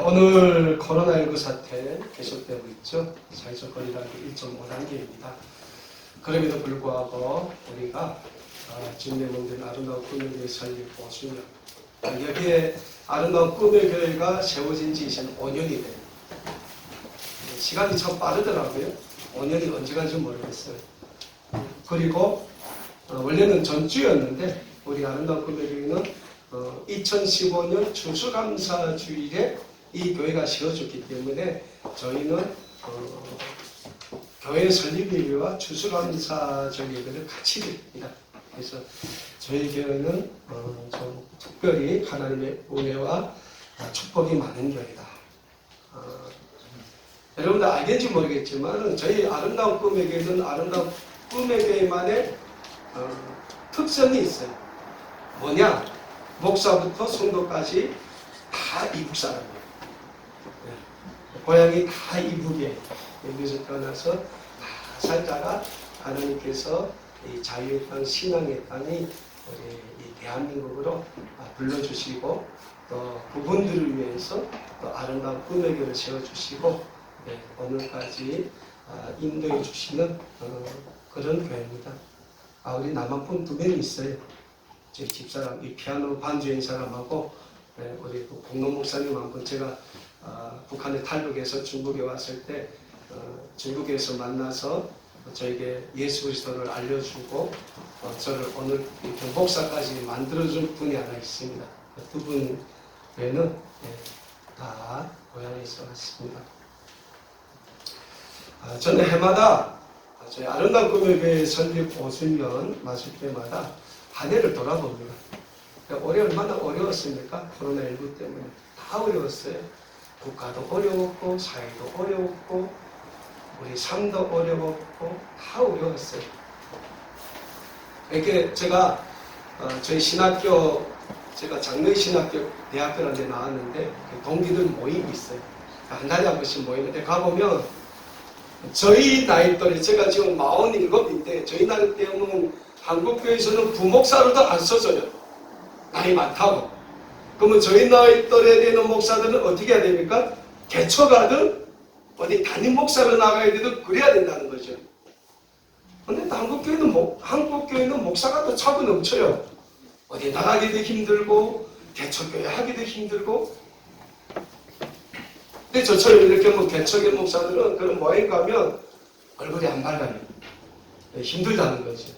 오늘 코로나19 사태 계속되고 있죠. 사회적 거리두기 1.5단계입니다. 그럼에도 불구하고 우리가 주님의 몸된 아름다운 꿈의 교회 설립 5주년, 여기에 아름다운 꿈의 교회가 세워진 지 이제 5년이 됩니다. 시간이 참 빠르더라고요. 5년이 언제 간지 모르겠어요. 그리고 원래는 전주였는데 우리 아름다운 꿈의 교회는 2015년 추수감사주일에 이 교회가 세워졌기 때문에 저희는 교회 설립일과 추수감사절 예배를 같이 드립니다. 그래서 저희 교회는 좀 특별히 하나님의 은혜와 축복이 많은 교회다. 여러분들 알겠는지 모르겠지만 저희 아름다운 꿈의 교회는 아름다운 꿈의 교회만의 특성이 있어요. 뭐냐? 목사부터 성도까지 다 이북 사람이에요. 고향이 다 이북이에요. 여기서 태어나서 다 살다가 하나님께서 이 자유의 땅, 신앙의 땅이 우리 이 대한민국으로 불러주시고 또 그분들을 위해서 또 아름다운 꿈의 교회를 세워주시고 오늘까지 인도해 주시는 그런 교회입니다. 우리 남한분 2명이 있어요. 제 집사람, 이 피아노 반주인 사람하고 우리 공동 목사님 한 분, 제가 북한에 탈북해서 중국에 왔을 때 중국에서 만나서 저에게 예수 그리스도를 알려주고 저를 오늘 목사까지 만들어준 분이 하나 있습니다. 두 분 외에는 다 고향에서 왔습니다. 저는 해마다 저희 아름다운 꿈의 교회 설립 5주년 맞을 때마다 한 해를 돌아봅니다. 올해 얼마나 어려웠습니까? 코로나19 때문에 다 어려웠어요. 국가도 어려웠고 사회도 어려웠고 우리 삶도 어려웠고 다 어려웠어요. 이렇게 제가 저희 신학교, 제가 장로의 신학교 대학교라는 데 나왔는데 동기들 모임이 있어요. 한 달에 한 번씩 모이는데 가보면 저희 나이 또래, 제가 지금 47인데 저희 나이 때는 한국교회에서는 부목사로도 안 써줘요. 나이 많다고. 그러면 저희 나이 또래 되는 목사들은 어떻게 해야 됩니까? 개척하든 어디 담임 목사로 나가야 되든 그래야 된다는 거죠. 근데 한국교회는 목사가 더 차고 넘쳐요. 어디 나가기도 힘들고 개척교회 하기도 힘들고. 근데 저처럼 이렇게 개척의 목사들은 그런 모임 가면 얼굴이 안 밝아요. 힘들다는 거죠.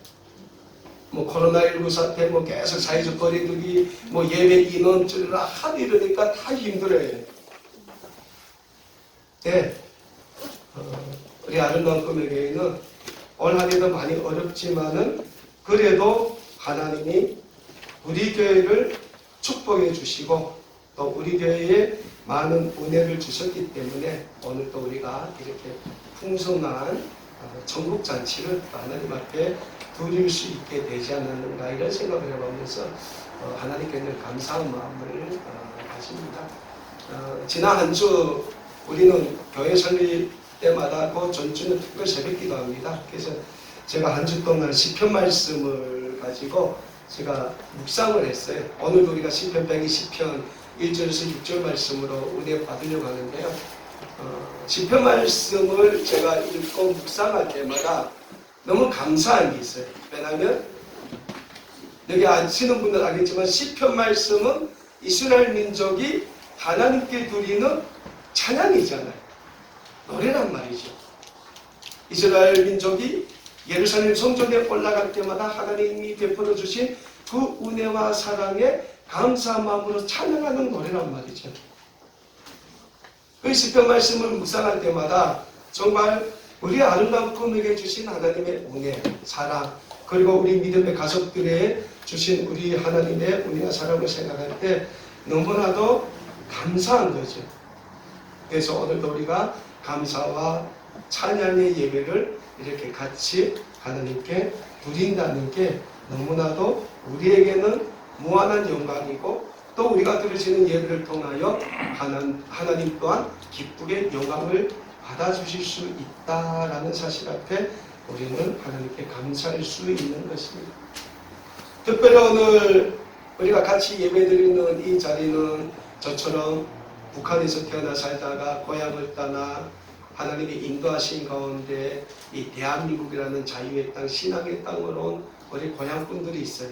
코로나19 사태, 계속 사회적 거리두기, 예배 인원 줄이라 하도 이러니까 다 힘들어요. 네. 우리 아름다운 꿈의 교회는 올 한 해도 많이 어렵지만은 그래도 하나님이 우리 교회를 축복해 주시고 또 우리 교회에 많은 은혜를 주셨기 때문에 오늘 또 우리가 이렇게 풍성한 천국잔치를 하나님 앞에 드릴 수 있게 되지 않았는가 이런 생각을 해보면서 하나님께 늘 감사한 마음을 가집니다. 지난 한 주 우리는 교회 설립 때마다 그 전주는 특별 새벽기도 합니다. 그래서 제가 한 주 동안 시편 말씀을 가지고 제가 묵상을 했어요. 오늘도 우리가 시편 120편 1절에서 6절 말씀으로 은혜 받으려고 하는데요. 시편 말씀을 제가 읽고 묵상할 때마다 너무 감사한 게 있어요. 왜냐하면 여기 아시는 분들 알겠지만 시편 말씀은 이스라엘 민족이 하나님께 드리는 찬양이잖아요. 노래란 말이죠. 이스라엘 민족이 예루살렘 성전에 올라갈 때마다 하나님이 베풀어 주신 그 은혜와 사랑에 감사한 마음으로 찬양하는 노래란 말이죠. 그 시편 말씀을 묵상할 때마다 정말 우리 아름다운 꿈에게 주신 하나님의 은혜, 사랑, 그리고 우리 믿음의 가족들에 주신 우리 하나님의 은혜와 사랑을 생각할 때 너무나도 감사한 거죠. 그래서 오늘도 우리가 감사와 찬양의 예배를 이렇게 같이 하나님께 드린다는 게 너무나도 우리에게는 무한한 영광이고, 또 우리가 드려지는 예배를 통하여 하나님 또한 기쁘게 영광을 받아주실 수 있다라는 사실 앞에 우리는 하나님께 감사할 수 있는 것입니다. 특별히 오늘 우리가 같이 예배드리는 이 자리는 저처럼 북한에서 태어나 살다가 고향을 떠나 하나님이 인도하신 가운데 이 대한민국이라는 자유의 땅, 신앙의 땅으로 온 우리 고향분들이 있어요.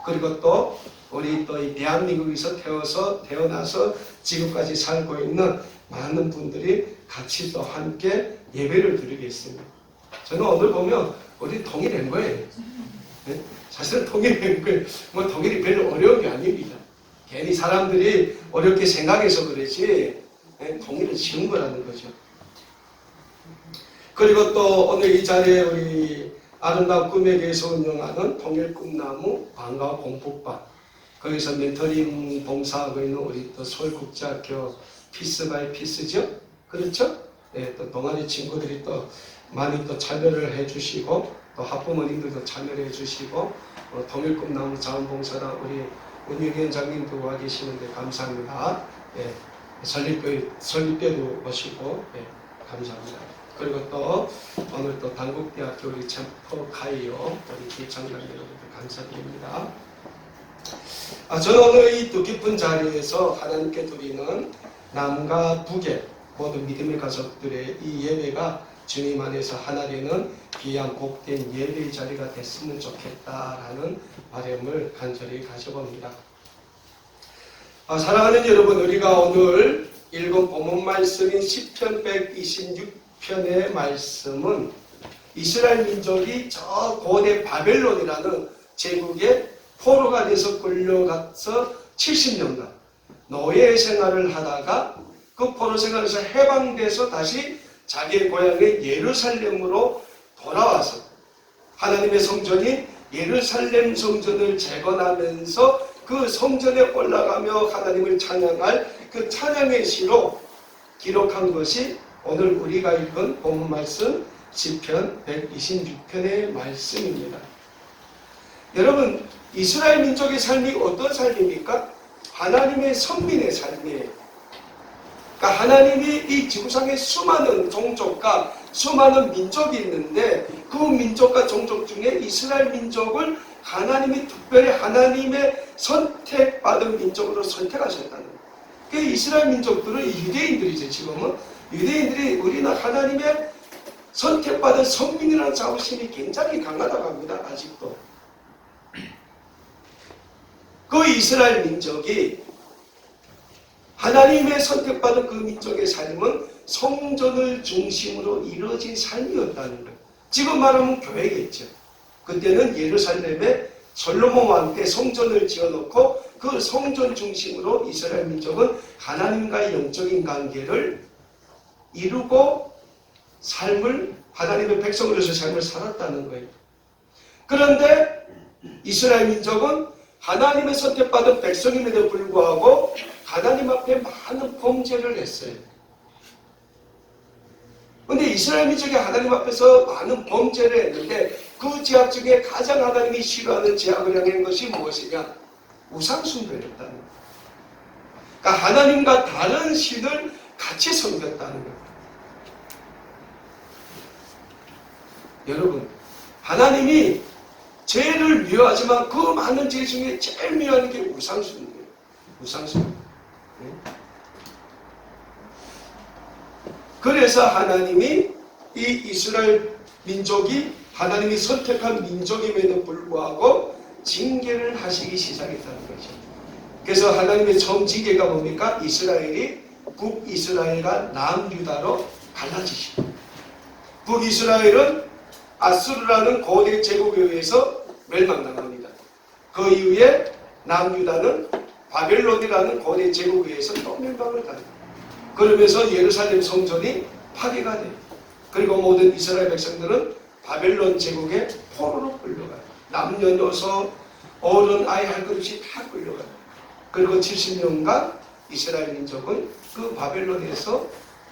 그리고 또 우리 또 이 대한민국에서 태어나서 지금까지 살고 있는 많은 분들이 같이 또 함께 예배를 드리겠습니다. 저는 오늘 보면 우리 통일된 거예요. 네? 사실은 통일된 거예요. 뭐 통일이 별로 어려운 게 아닙니다. 괜히 사람들이 어렵게 생각해서 그렇지, 네? 통일은 쉬운 거라는 거죠. 그리고 또 오늘 이 자리에 우리 아름다운 꿈에 대해서 운영하는 통일꿈나무 방과 공부반, 거기서 멘토링 봉사하고 있는 우리 또 서울국제학교 피스 바이 피스죠? 그렇죠? 네, 또 동아리 친구들이 또 많이 또 참여를 해주시고, 또 학부모님들도 참여를 해주시고, 통일꿈나무 자원봉사단 우리 운영위원장님도 와 계시는데 감사합니다. 예, 설립교도 오시고, 예, 감사합니다. 그리고 또 오늘 또 단국대학교 우리 챔퍼카이오 우리 기창장 여러분들 감사드립니다. 저는 오늘 이 뜻깊은 자리에서 하나님께 드리는 남과 북의 모든 믿음의 가족들의 이 예배가 주님 안에서 하나 되는 귀한 복된 예배의 자리가 됐으면 좋겠다라는 바람을 간절히 가져봅니다. 사랑하는 여러분, 우리가 오늘 읽은 본문 말씀인 시편 126편의 말씀은 이스라엘 민족이 저 고대 바벨론이라는 제국의 포로가 돼서 끌려가서 70년간 노예 생활을 하다가 그 포로 생활에서 해방돼서 다시 자기의 고향의 예루살렘으로 돌아와서 하나님의 성전인 예루살렘 성전을 재건하면서 그 성전에 올라가며 하나님을 찬양할 그 찬양의 시로 기록한 것이 오늘 우리가 읽은 본문 말씀 시편 126편의 말씀입니다. 여러분, 이스라엘 민족의 삶이 어떤 삶입니까? 하나님의 선민의 삶이에요. 그러니까 하나님이 이 지구상에 수많은 종족과 수많은 민족이 있는데 그 민족과 종족 중에 이스라엘 민족을 하나님이 특별히 하나님의 선택받은 민족으로 선택하셨다는 거예요. 그 이스라엘 민족들은 유대인들이죠. 지금은 유대인들이 우리는 하나님의 선택받은 선민이라는 자부심이 굉장히 강하다고 합니다. 아직도. 그 이스라엘 민족이 하나님의 선택받은 그 민족의 삶은 성전을 중심으로 이루어진 삶이었다는 거예요. 지금 말하면 교회겠죠. 그때는 예루살렘에 솔로몬 왕 때 성전을 지어놓고 그 성전 중심으로 이스라엘 민족은 하나님과의 영적인 관계를 이루고 삶을, 하나님의 백성으로서 삶을 살았다는 거예요. 그런데 이스라엘 민족은 하나님의 선택받은 백성임에도 불구하고 하나님 앞에 많은 범죄를 했어요. 그런데 이스라엘 민족이 하나님 앞에서 많은 범죄를 했는데 그 죄악 중에 가장 하나님이 싫어하는 죄악을 향한 것이 무엇이냐? 우상숭배였다는 거예요. 그러니까 하나님과 다른 신을 같이 섬겼다는 거예요. 여러분, 하나님이 죄를 미워하지만 그 많은 죄 중에 제일 미워하는 게 우상숭배예요. 우상숭배. 네? 그래서 하나님이 이 이스라엘 민족이 하나님이 선택한 민족임에도 불구하고 징계를 하시기 시작했다는 거죠. 그래서 하나님의 처음 징계가 뭡니까? 이스라엘이 북이스라엘과 남유다로 갈라지십니다. 북이스라엘은 아수르라는 고대 제국에 의해서 멸망당합니다. 그 이후에 남유다는 바벨론이라는 고대 제국에 의해서 또 멸망을 당합니다. 그러면서 예루살렘 성전이 파괴가 돼요. 그리고 모든 이스라엘 백성들은 바벨론 제국의 포로로 끌려가요. 남녀노소 어른 아이 할 것 없이 다 끌려가요. 그리고 70년간 이스라엘 민족은 그 바벨론에서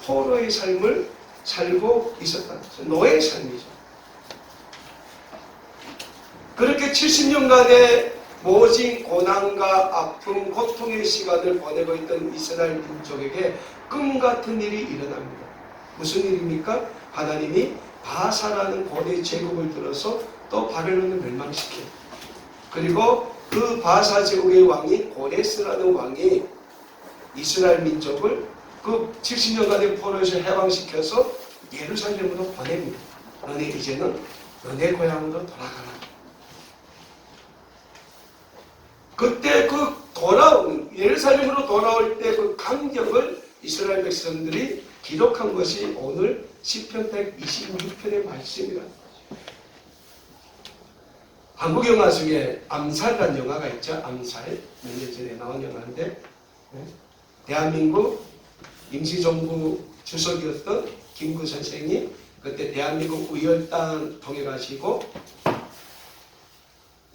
포로의 삶을 살고 있었다는 거죠. 노예의 삶이죠. 그렇게 70년간의 모진 고난과 아픔, 고통의 시간을 보내고 있던 이스라엘 민족에게 꿈같은 일이 일어납니다. 무슨 일입니까? 하나님이 바사라는 고대 제국을 들어서 또 바벨론을 멸망시켜요. 그리고 그 바사 제국의 왕이 고레스라는 왕이 이스라엘 민족을 그 70년간의 포로에서 해방시켜서 예루살렘으로 보냅니다. 너네 이제는 너네 고향으로 돌아가라. 그때 그 돌아오는 예루살렘으로 돌아올 때 그 감격을 이스라엘 백성들이 기록한 것이 오늘 시편 126편의 말씀이라. 한국 영화 중에 암살이라는 영화가 있죠. 암살. 몇 년 전에 나온 영화인데 대한민국 임시정부 주석이었던 김구 선생이 그때 대한민국 우열단 통해가지고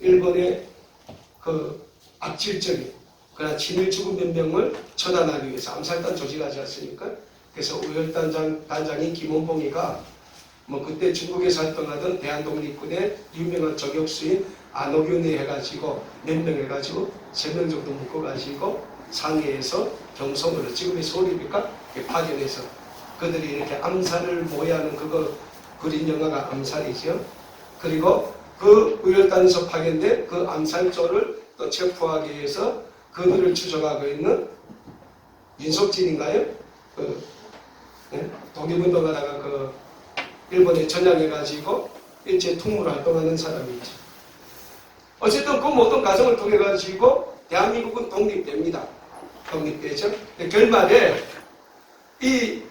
일본의 그 악질적인 그러나 친일 죽은 몇 명을 처단하기 위해서 암살단 조직하지 않습니까? 그래서 우열단장인 김원봉이가 뭐 그때 중국에서 활동하던 대한독립군의 유명한 저격수인 안옥윤이 해가지고 몇 명 해가지고 3명 정도 묶어가지고 상해에서 경성으로 지금의 서울입니까? 파견해서 그들이 이렇게 암살을 모의하는 그거 그린 영화가 암살이죠. 그리고 그 우열단에서 파견된 그 암살조를 또 체포하기 위해서 그들을 추적하고 있는 윤석진인가요? 독립운동하다가 그 일본에 전향해가지고 일제 특무로 활동하는 사람이죠. 어쨌든 그 모든 과정을 통해가지고 대한민국은 독립됩니다. 독립되죠. 결말에 이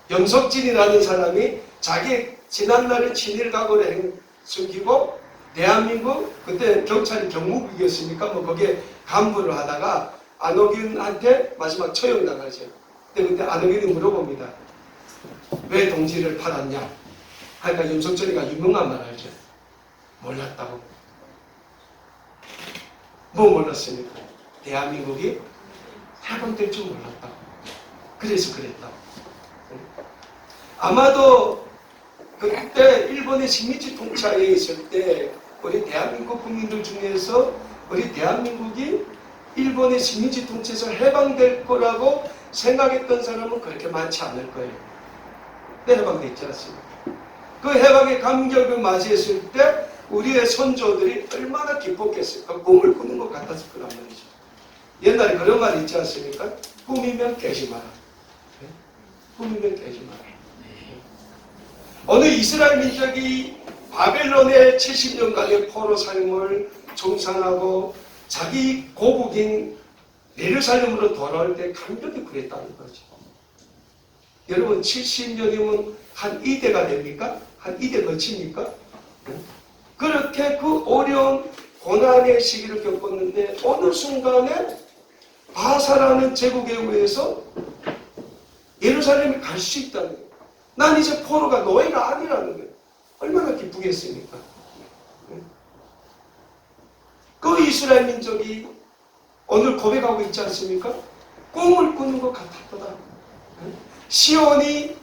염석진이라는 사람이 자기 지난날의 친일각오를 숨기고 대한민국 그때 경찰이 경무국이었으니까 뭐 거기에 간부를 하다가 안옥윤한테 마지막 처형당하죠. 근데 안옥윤이 물어봅니다. 왜 동지를 팔았냐? 그러니까 염석진이가 유명한 말 알죠. 몰랐다고. 뭐 몰랐습니까? 대한민국이 해방될 줄 몰랐다고. 그래서 그랬다고. 아마도 그때 일본의 식민지 통치하에 있을 때 우리 대한민국 국민들 중에서 우리 대한민국이 일본의 식민지 통치에서 해방될 거라고 생각했던 사람은 그렇게 많지 않을 거예요. 근데 해방됐지 않습니까? 그 해방의 감격을 맞이했을 때 우리의 선조들이 얼마나 기뻤겠습니까? 꿈을 꾸는 것 같았을 거란 말이죠. 옛날에 그런 말이 있지 않습니까? 꿈이면 깨지 마라. 꿈이면 깨지 마라. 어느 이스라엘 민족이 바벨론의 70년간의 포로 삶을 종상하고 자기 고국인 예루살렘으로 돌아올 때 감격이 그랬다는 거죠. 여러분 70년이면 한 2대가 됩니까? 한 2대 거칩니까? 그렇게 그 어려운 고난의 시기를 겪었는데 어느 순간에 바사라는 제국에 의해서 예루살렘에 갈 수 있다는 거예요. 난 이제 포로가 노예가 아니라는 거예요. 얼마나 기쁘겠습니까? 그 이스라엘 민족이 오늘 고백하고 있지 않습니까? 꿈을 꾸는 것 같았다. 시온이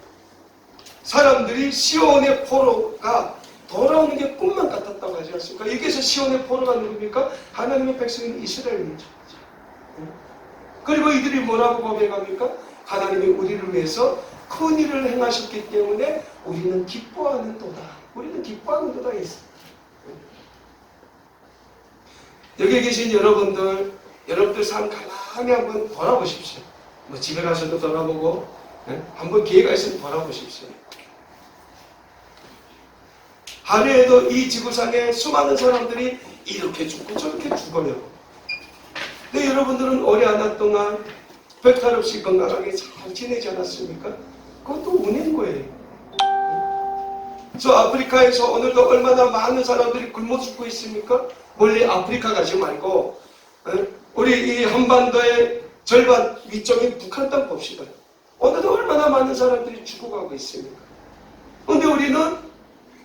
사람들이 시온의 포로가 돌아오는 게 꿈만 같았다고 하지 않습니까? 여기에서 시온의 포로가 누굽니까? 하나님의 백성인 이스라엘 민족이죠. 그리고 이들이 뭐라고 고백합니까? 하나님이 우리를 위해서 큰 일을 행하셨기 때문에 우리는 기뻐하는 도다. 우리는 기뻐하는 도다 했어. 여기 계신 여러분들 삶 가만히 한번 돌아보십시오. 뭐 집에 가서도 돌아보고 한번 기회가 있으면 돌아보십시오. 하루에도 이 지구상에 수많은 사람들이 이렇게 죽고 저렇게 죽어요. 근데 여러분들은 오래 안 한 동안 별탈 없이 건강하게 잘 지내지 않았습니까? 그것도 은혜인 거예요. 저 아프리카에서 오늘도 얼마나 많은 사람들이 굶어 죽고 있습니까? 멀리 아프리카 가지 말고 우리 이 한반도의 절반 위쪽인 북한 땅 봅시다. 오늘도 얼마나 많은 사람들이 죽어가고 있습니까? 그런데 우리는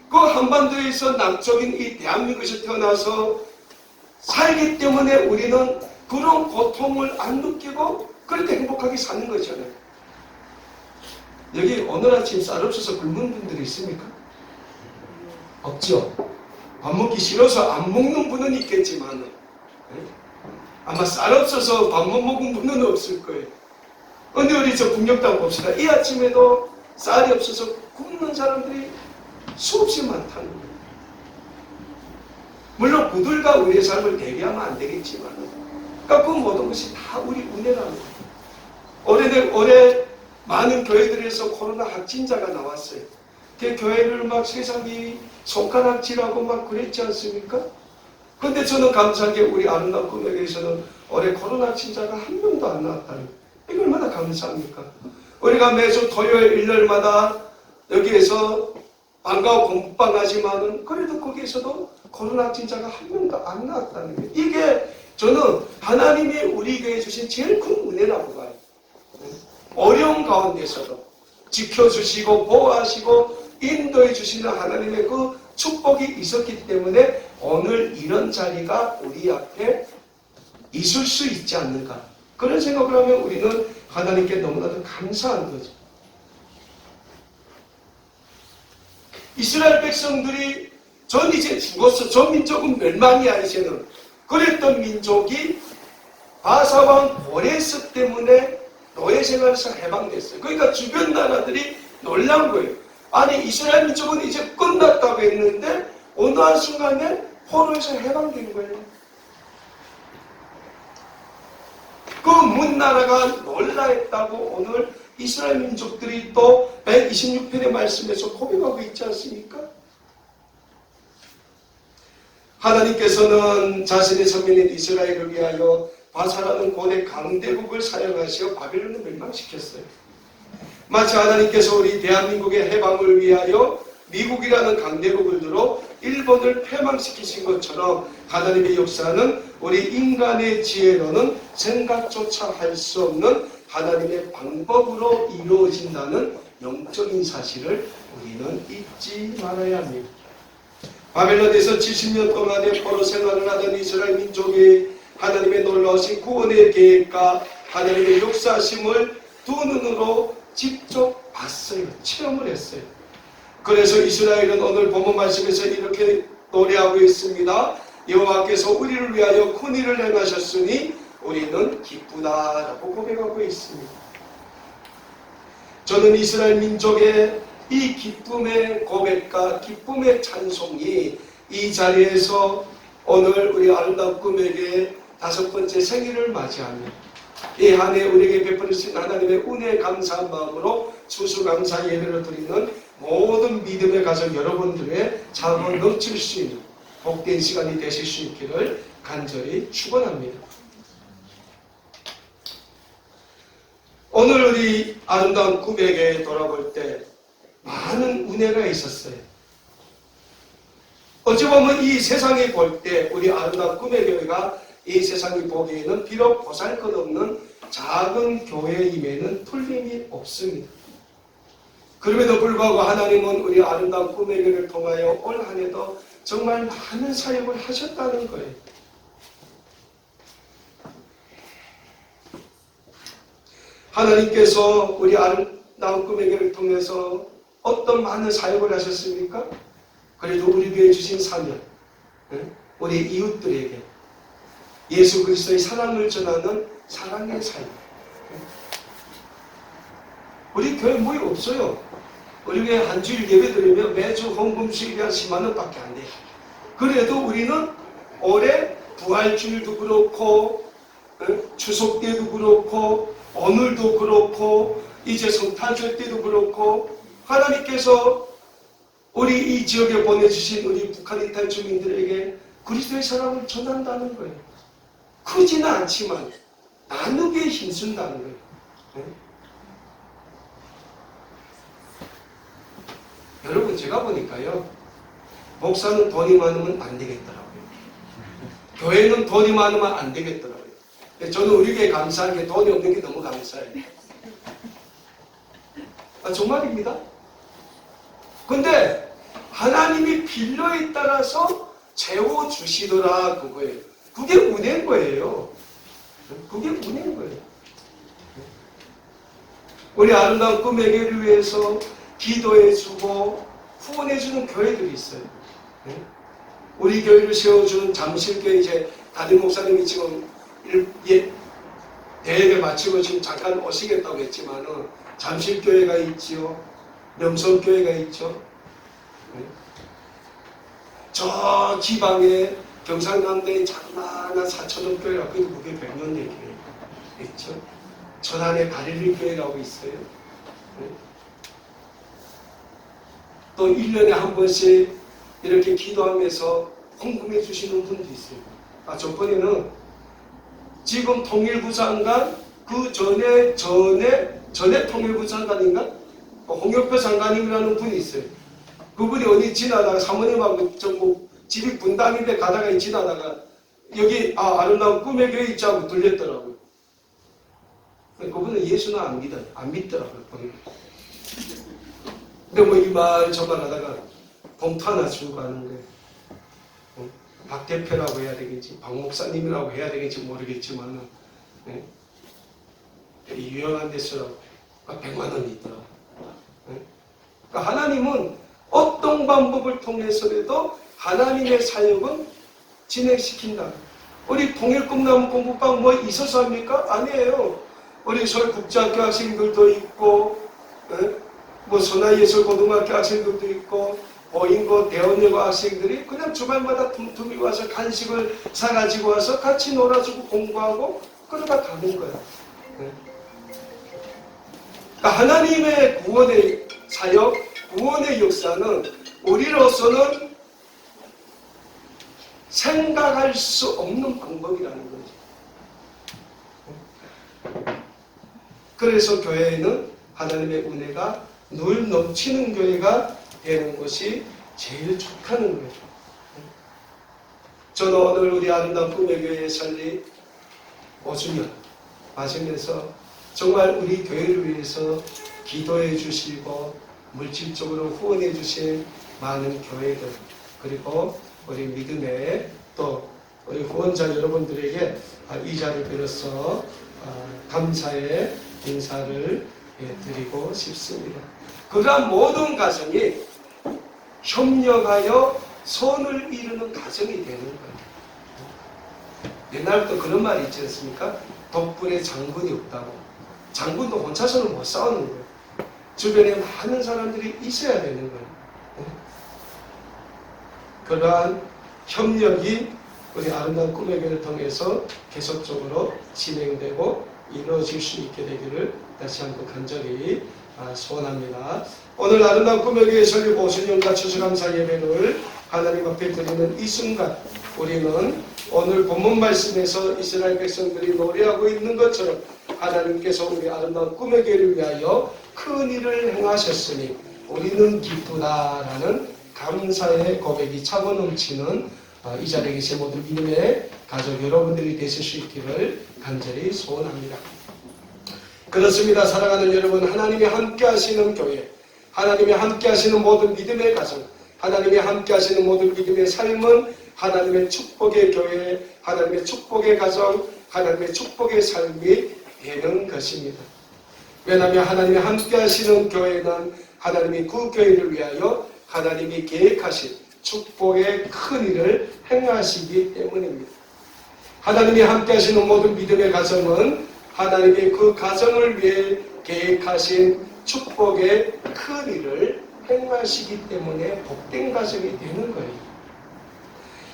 그 한반도에서 남쪽인 이 대한민국에서 태어나서 살기 때문에 우리는 그런 고통을 안 느끼고 그렇게 행복하게 사는 거잖아요. 여기 오늘 아침 쌀 없어서 굶은 분들이 있습니까? 없죠. 밥 먹기 싫어서 안 먹는 분은 있겠지만 아마 쌀 없어서 밥 못 먹은 분은 없을 거예요. 그런데 우리 저 북녘땅 봅시다. 이 아침에도 쌀이 없어서 굶는 사람들이 수없이 많다는 거예요. 물론 그들과 우리의 삶을 대비하면 안 되겠지만 그러니까 그 모든 것이 다 우리 은혜라는 거예요. 올해 많은 교회들에서 코로나 확진자가 나왔어요. 그 교회를 막 세상이 손가락질하고 막 그랬지 않습니까? 근데 저는 감사한 게 우리 아름다운 꿈에게서는 올해 코로나 확진자가 한 명도 안 나왔다는 거예요. 이거 얼마나 감사합니까? 우리가 매주 토요일, 일요일마다 여기에서 방과후 공부방 하지만은 그래도 거기에서도 코로나 확진자가 한 명도 안 나왔다는 거예요. 이게 저는 하나님이 우리에게 주신 제일 큰 은혜라고 봐요. 어려운 가운데서도 지켜주시고 보호하시고 인도해 주시는 하나님의 그 축복이 있었기 때문에 오늘 이런 자리가 우리 앞에 있을 수 있지 않는가. 그런 생각을 하면 우리는 하나님께 너무나도 감사한 거죠. 이스라엘 백성들이 전 이제 죽었어. 저 민족은 멸망이야 이제는. 그랬던 민족이 바사왕 고레스 때문에 노예 생활에서 해방됐어요. 그러니까 주변 나라들이 놀란 거예요. 아니 이스라엘 민족은 이제 끝났다고 했는데 어느 한순간에 포로에서 해방된 거예요. 그 문나라가 놀라했다고 오늘 이스라엘 민족들이 또 126편의 말씀에서 고백하고 있지 않습니까? 하나님께서는 자신의 선민인 이스라엘을 위하여 바사라는 고대 강대국을 사용하시어 바벨론을 멸망시켰어요. 마치 하나님께서 우리 대한민국의 해방을 위하여 미국이라는 강대국을 들어 일본을 패망시키신 것처럼 하나님의 역사는 우리 인간의 지혜로는 생각조차 할 수 없는 하나님의 방법으로 이루어진다는 영적인 사실을 우리는 잊지 말아야 합니다. 바벨론에서 70년 동안의 포로 생활을 하던 이스라엘 민족이 하나님의 놀라우신 구원의 계획과 하나님의 역사심을 두 눈으로 직접 봤어요. 체험을 했어요. 그래서 이스라엘은 오늘 본문 말씀에서 이렇게 노래하고 있습니다. 여호와께서 우리를 위하여 큰 일을 행하셨으니 우리는 기쁘다라고 고백하고 있습니다. 저는 이스라엘 민족의 이 기쁨의 고백과 기쁨의 찬송이 이 자리에서 오늘 우리 아름다운 꿈에게 5번째 생일을 맞이하며 이 한 해 우리에게 베풀으신 하나님의 은혜에 감사한 마음으로 추수감사 예배를 드리는 모든 믿음의 가족 여러분들의 자원 넘칠 수 있는 복된 시간이 되실 수 있기를 간절히 축원합니다. 오늘 우리 아름다운 꿈에게 돌아볼 때 많은 은혜가 있었어요. 어찌 보면 이 세상에 볼 때 우리 아름다운 꿈의 교회가 이 세상이 보기에는 비록 보잘것없는 작은 교회임에는 틀림이 없습니다. 그럼에도 불구하고 하나님은 우리 아름다운 꿈의 교회를 통하여 올 한 해도 정말 많은 사역을 하셨다는 거예요. 하나님께서 우리 아름다운 꿈의 교회를 통해서 어떤 많은 사역을 하셨습니까? 그래도 우리 교회에 주신 사명, 우리 이웃들에게 예수 그리스도의 사랑을 전하는 사랑의 사역. 우리 교회 모임 없어요. 우리 교회 한 주일 예배 드리면 매주 헌금 수입이 한 10만 원밖에 안 돼요. 그래도 우리는 올해 부활주일도 그렇고 추석 때도 그렇고 오늘도 그렇고 이제 성탄절 때도 그렇고 하나님께서 우리 이 지역에 보내주신 우리 북한 이탈 주민들에게 그리스도의 사랑을 전한다는 거예요. 크지는 않지만 나누기에 힘쓴다는 거예요. 네? 여러분 제가 보니까요, 목사는 돈이 많으면 안 되겠더라고요. 교회는 돈이 많으면 안 되겠더라고요. 저는 우리 교회 감사한 게 돈이 없는 게 너무 감사해요. 정말입니다. 근데 하나님이 필요에 따라서 채워주시더라, 그거예요. 그게 은혜인 거예요. 그게 은혜인 거예요. 우리 아름다운 꿈의 교회를 위해서 기도해주고 후원해주는 교회들이 있어요. 우리 교회를 세워주는 잠실교회, 이제 담임 목사님이 지금 대회를 마치고 지금 잠깐 오시겠다고 했지만은 잠실교회가 있지요. 명성교회가 있죠. 저 지방에 경상남도에 자그마한 사천원 교회가, 그게 100년 된 교회 있죠. 천안에 가릴리 교회라고 있어요. 또 1년에 한 번씩 이렇게 기도하면서 헌금해 주시는 분도 있어요. 저번에는 지금 통일부 장관, 그 전에 통일부 장관인가? 홍영표 장관님이라는 분이 있어요. 그분이 어디 지나다가 사모님하고 전부 집이 분당인데 가다가 지나다가 여기 아름다운 꿈의 교회 있지 하고 들렸더라고요. 그분은 예수는 안 믿더라고요. 근데 뭐 이 말 저 말 하다가 봉투 하나 주고 가는 거예요. 박 대표라고 해야 되겠지, 박 목사님이라고 해야 되겠지 모르겠지만은, 유명한 데서 100만 원이 있더라고요. 그러니까 하나님은 어떤 방법을 통해서라도 하나님의 사역은 진행시킨다. 우리 통일꿈나무 공부방 뭐 있어서 합니까? 아니에요. 우리 서울국제학교 학생들도 있고, 뭐 선화예술고등학교 학생들도 있고, 보인고 대원여고 학생들이 그냥 주말마다 tumtum이 와서 간식을 사가지고 와서 같이 놀아주고 공부하고 그러다 가는 거예요. 그러니까 하나님의 구원의 사역, 구원의 역사는 우리로서는 생각할 수 없는 방법이라는 거죠. 그래서 교회에는 하나님의 은혜가 늘 넘치는 교회가 되는 것이 제일 좋다는 거예요. 저는 오늘 우리 아름다운 꿈의 교회에 설립 5주년 맞으면서 정말 우리 교회를 위해서 기도해 주시고 물질적으로 후원해 주신 많은 교회들, 그리고 우리 믿음의 또 우리 후원자 여러분들에게 이 자리를 빌어서 감사의 인사를 드리고 싶습니다. 그러한 모든 가정이 협력하여 선을 이루는 가정이 되는 거예요. 옛날부터 그런 말이 있지 않습니까? 덕분에 장군이 없다고. 장군도 혼자서는 못 싸우는 거예요. 주변에 많은 사람들이 있어야 되는 거예요. 그러한 협력이 우리 아름다운 꿈의 교회를 통해서 계속적으로 진행되고 이루어질 수 있게 되기를 다시 한번 간절히 소원합니다. 오늘 아름다운 꿈의 교회 설립 50년과 추수감사 예배를 하나님 앞에 드리는 이 순간, 우리는 오늘 본문 말씀에서 이스라엘 백성들이 노래하고 있는 것처럼 하나님께서 우리 아름다운 꿈의 교회를 위하여 큰 일을 행하셨으니 우리는 기쁘다라는 감사의 고백이 차고 넘치는 이 자리에 계신 모든 믿음의 가족 여러분들이 되실 수 있기를 간절히 소원합니다. 그렇습니다. 사랑하는 여러분, 하나님이 함께 하시는 교회, 하나님이 함께 하시는 모든 믿음의 가정, 하나님이 함께 하시는 모든 믿음의 삶은 하나님의 축복의 교회, 하나님의 축복의 가정, 하나님의 축복의 삶이 되는 것입니다. 왜냐하면 하나님이 함께 하시는 교회는 하나님이 그 교회를 위하여 하나님이 계획하신 축복의 큰 일을 행하시기 때문입니다. 하나님이 함께 하시는 모든 믿음의 가정은 하나님이 그 가정을 위해 계획하신 축복의 큰 일을 행하시기 때문에 복된 가정이 되는 거예요.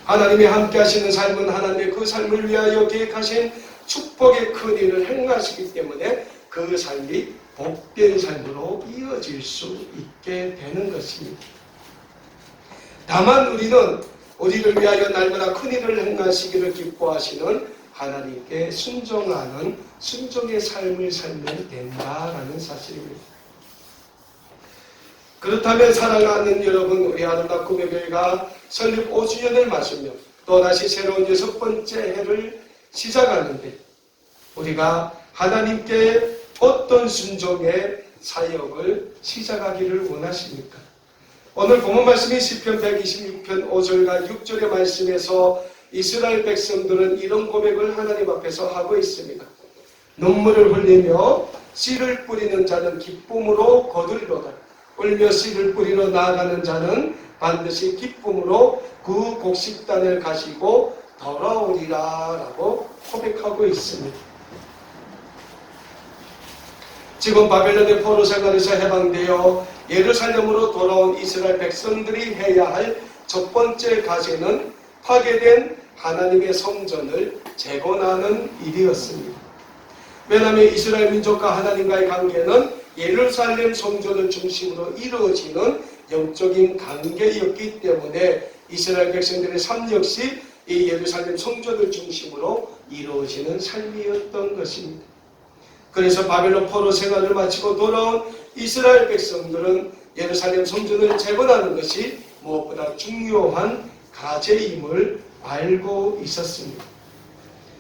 하나님이 함께 하시는 삶은 하나님의 그 삶을 위하여 계획하신 축복의 큰 일을 행하시기 때문에 그 삶이 복된 삶으로 이어질 수 있게 되는 것입니다. 다만 우리는 우리를 위하여 날마다 큰 일을 행하시기를 기뻐하시는 하나님께 순종하는 순종의 삶을 살면 된다라는 사실입니다. 그렇다면 사랑하는 여러분, 우리 아름다운 꿈의 교회가 설립 5주년을 맞으며 또다시 새로운 6번째 해를 시작하는데 우리가 하나님께 어떤 순종의 사역을 시작하기를 원하십니까? 오늘 본문 말씀이 시편 126편 5절과 6절의 말씀에서 이스라엘 백성들은 이런 고백을 하나님 앞에서 하고 있습니다. 눈물을 흘리며 씨를 뿌리는 자는 기쁨으로 거두리로다. 울며 씨를 뿌리러 나아가는 자는 반드시 기쁨으로 그 곡식단을 가지고 돌아오리라 라고 고백하고 있습니다. 지금 바벨론의 포로 생활에서 해방되어 예루살렘으로 돌아온 이스라엘 백성들이 해야 할 첫 번째 과제는 파괴된 하나님의 성전을 재건하는 일이었습니다. 왜냐하면 이스라엘 민족과 하나님과의 관계는 예루살렘 성전을 중심으로 이루어지는 영적인 관계였기 때문에 이스라엘 백성들의 삶 역시 이 예루살렘 성전을 중심으로 이루어지는 삶이었던 것입니다. 그래서 바벨론 포로 생활을 마치고 돌아온 이스라엘 백성들은 예루살렘 성전을 재건하는 것이 무엇보다 중요한 과제임을 알고 있었습니다.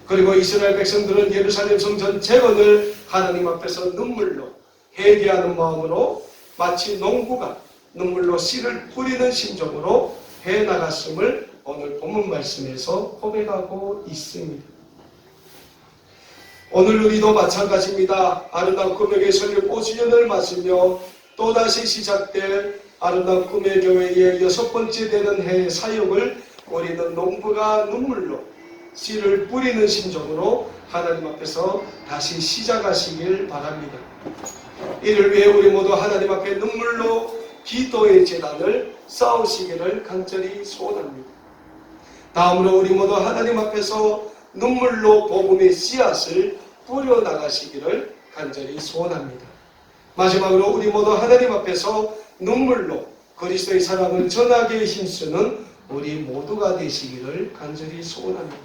그리고 이스라엘 백성들은 예루살렘 성전 재건을 하나님 앞에서 눈물로 회개하는 마음으로 마치 농부가 눈물로 씨를 뿌리는 심정으로 해나갔음을 오늘 본문 말씀에서 고백하고 있습니다. 오늘 우리도 마찬가지입니다. 아름다운 꿈의 설립 5주년을 맞으며 또다시 시작될 아름다운 꿈의 교회의 6번째 되는 해의 사역을 우리는 농부가 눈물로 씨를 뿌리는 심정으로 하나님 앞에서 다시 시작하시길 바랍니다. 이를 위해 우리 모두 하나님 앞에 눈물로 기도의 제단을 쌓으시기를 간절히 소원합니다. 다음으로 우리 모두 하나님 앞에서 눈물로 복음의 씨앗을 뿌려나가시기를 간절히 소원합니다. 마지막으로 우리 모두 하나님 앞에서 눈물로 그리스도의 사랑을 전하게 힘쓰는 우리 모두가 되시기를 간절히 소원합니다.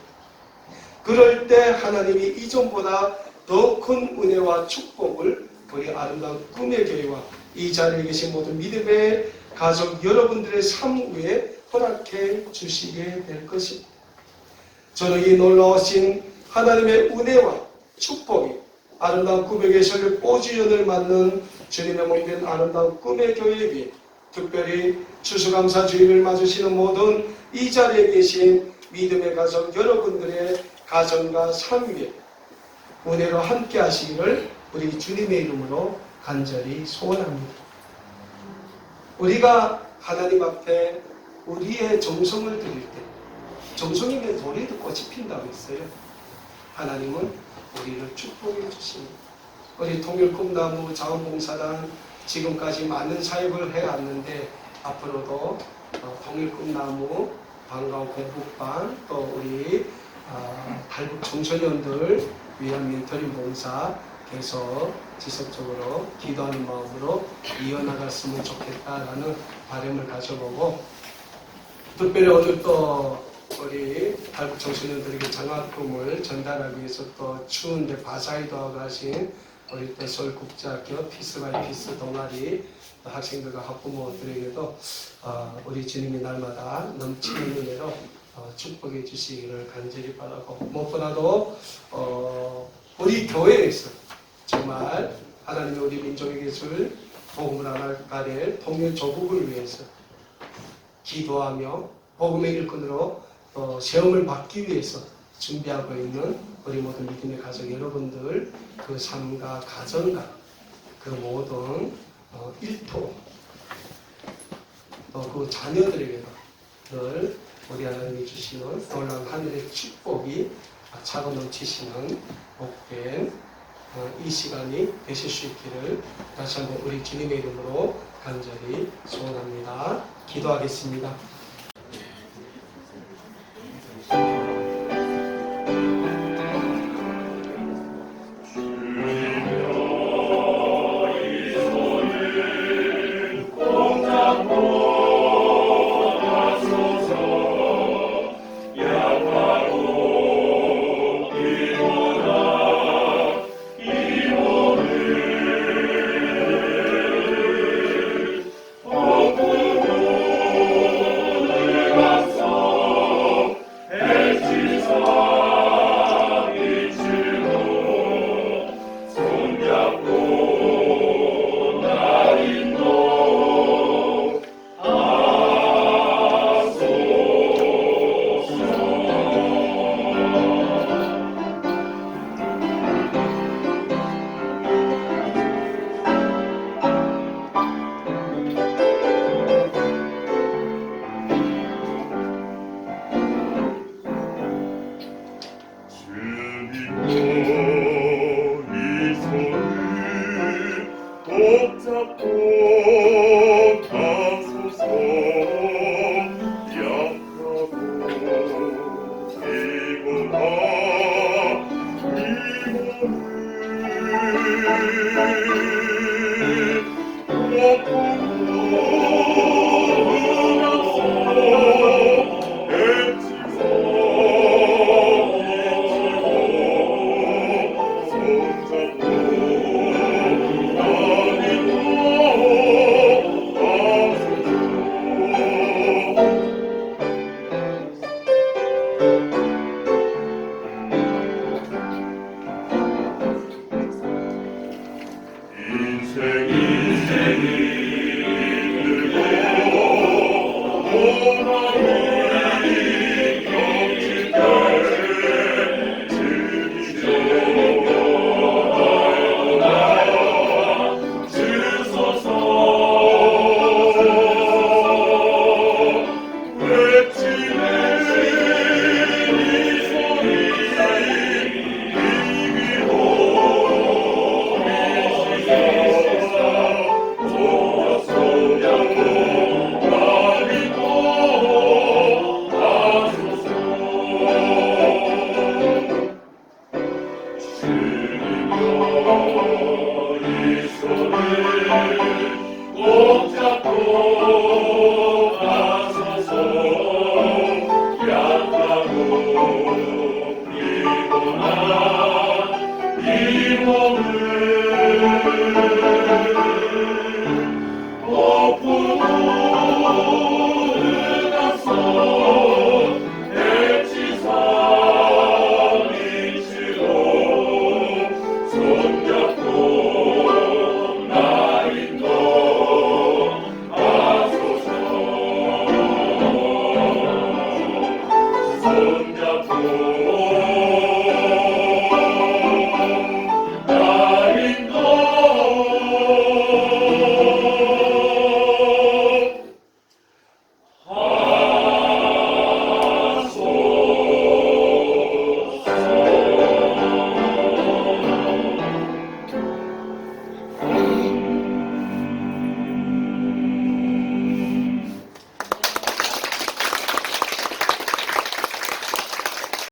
그럴 때 하나님이 이전보다 더 큰 은혜와 축복을 우리 아름다운 꿈의 교회와 이 자리에 계신 모든 믿음의 가족 여러분들의 삶 위에 허락해 주시게 될 것입니다. 저는 이 놀라우신 하나님의 은혜와 축복이 아름다운 꿈의 교회 설립 5주년을 맞는 주님의 몸된 아름다운 꿈의 교회 위에 특별히 추수감사주일을 맞으시는 모든 이 자리에 계신 믿음의 가족 여러분들의 가정과 삶 위에 은혜로 함께 하시기를 우리 주님의 이름으로 간절히 소원합니다. 우리가 하나님 앞에 우리의 정성을 드릴 때 정성이면 돌에도 꽃이 핀다고 했어요. 하나님은 우리를 축복해 주십니다. 우리 통일꿈나무 자원봉사단 지금까지 많은 사역을 해왔는데 앞으로도 통일꿈나무 방과후 공부반 또 우리 탈북 청소년들 위한 멘토링 봉사 계속 지속적으로 기도하는 마음으로 이어나갔으면 좋겠다라는 바람을 가져보고 특별히 오늘 또 우리 탈북 청소년들에게 장학금을 전달하기 위해서 또 추운데 바사이도 하고 하신 우리 또 서울국제학교 피스바이피스 동아리 학생들과 학부모들에게도 우리 주님이 날마다 넘치는 은혜로 축복해 주시기를 간절히 바라고 무엇보다도 우리 교회에서 정말 하나님의 우리 민족에게 줄 복음을 나갈 통일 조국을 위해서 기도하며 복음의 일꾼으로 시험을 받기 위해서 준비하고 있는 우리 모든 믿음의 가족 여러분들 그 삶과 가정과 그 모든 일터 또 그 자녀들에게도 늘 우리 하나님이 주시는 놀라운 하늘의 축복이 차고 넘치시는 복된 이 시간이 되실 수 있기를 다시 한번 우리 주님의 이름으로 간절히 소원합니다. 기도하겠습니다.